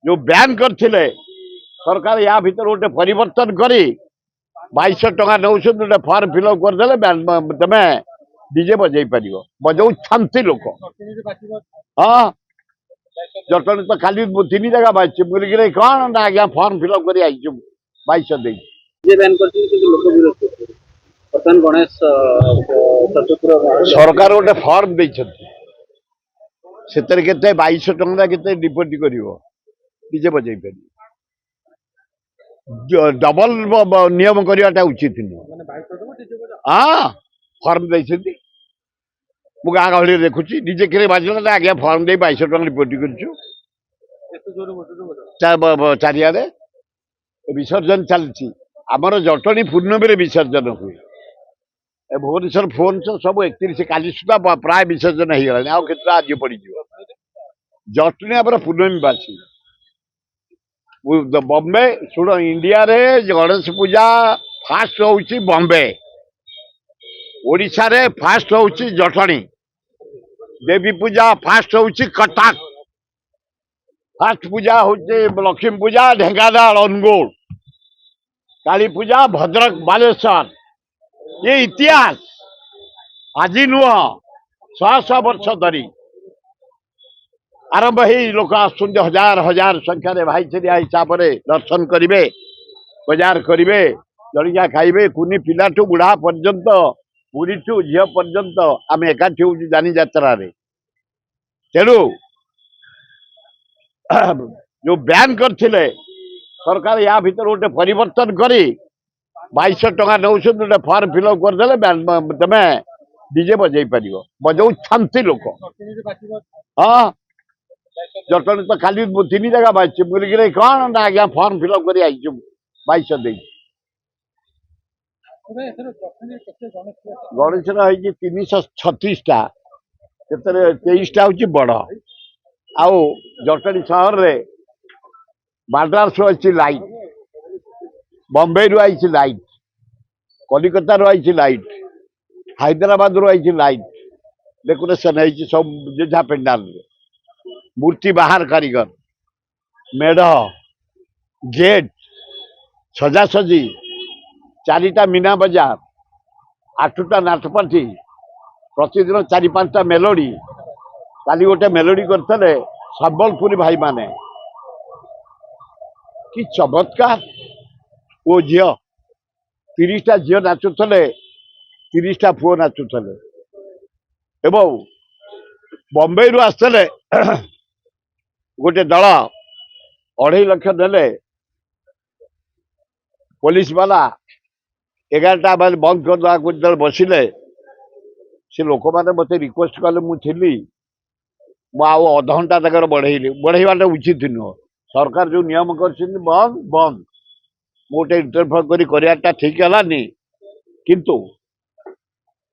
जो बैन करथिले सरकार या भीतर गोटे परिवर्तन करी 2200 टका नौ गोटे फॉर्म फिलअप करदे तमें डीजे बजै पार बजाऊ छांती लोक हाँ जटणी तो खाली 3 जगह बाजि मुझे कौन ना आज्ञा फॉर्म फिलअप कर 2200 दे गणेश सरकार गोटे फॉर्म से 2200 टका के डिपोजिट कर डीजे बजै पार डबल नियम करवाटा उचित नुह हाँ फॉर्म देती मु गाँ गहली देखुची डीजे के बाजला आज्ञा फॉर्म दे 2200 टका डिपोजिट कर चारिया विसर्जन चलती आमर जटणी पूर्णमी विसर्जन हुए भुवनेश्वर फोन सब 31 काली सुधा प्राय विसर्जन हो गला आउ केत आज पड़ जटणी आमर पूर्णमीवासी बॉम्बे शुण इंडिया रे गणेश पूजा फास्ट होउची बॉम्बे ओडिशा रे फास्ट होउची जटणी देवी पूजा फास्ट होउची कटक फास्ट पूजा होउची लक्ष्मी पूजा ढेंकानाल अनुगोल काली पूजा भद्रक बालेश्वर ये इतिहास आज नुह 100 वर्ष धरी आरंभ ही लोक आसुंच हजार हजार संख्यार भाईचारा हिसाब से दर्शन करेंगे बजार करेंगे जलिया खाइबे कुनी पिलाठू बुढ़ा पर्यंत बुढ़ी ठू झील पर्यंत आम एकाठी हो जानी यात्रा तेणु जो बैन करथिले सरकार या भीतर गोटे परिवर्तन करी 2200 टका नौ गोटे फॉर्म फिलअप करदे तमें डीजे बजै पार बजाऊ छांती लोक हाँ जटणी तो खाली 3 जगह बाजि मुझे कौन ना आज्ञा फॉर्म फिलअप कर 2200 दे गणेश 336 टा 23टा हूँ बड़ आउ जटणी सहर रे मद्रास अच्छी लाइट बॉम्बे रू आई लाइट कलिकता रू आई लाइट हैदराबाद रू आई लाइट डेकोरेशन है सब जेझा पेंडाल मूर्ति बाहर कारीगर मेढ़ गेट सजासजी 4टा मीना बजार 8टा नाटपाठी प्रतिदिन 4-5टा मेलोडी काली गोटे मेलोडी करते सम्बलपुरी भाई माने कि चमत्कार वो झील 30टा झील नाचुले 30टा पुओ नाचुले एवं बॉम्बे रू आसते गोटे दल 2.5 लाख देले पुलिस वाला 11टा बार बंद करदे बसिले से लोक मैंने मत रिक्वेस्ट कले मुझे अध घंटा तक बढ़ेवाटा उचित नुह सरकार जो नियम कर बंद बंद गोटे इंटरफेयर कराटा ठीक है किंतु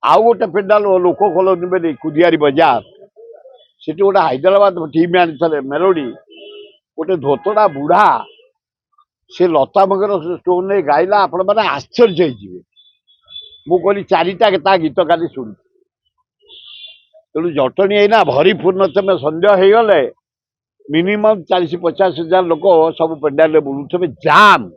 आउ गोटे पेंडाल लोक खोलनी बोली कुदियारी बजार से गोटे हैदराबाद टीम आनी मेलोडी गोटे धोतड़ा बुढ़ा से लता मंगेशकर स्टोन नहीं गाइला आपण मैंने आश्चर्य मुझे कहली 4टा गीत काली शुणी तेणु जटणी एना भरीपूर्ण तमें सन्देह हो गले मिनिमम 40-50 हजार लोक सब पेंडाल बुलूथे जाम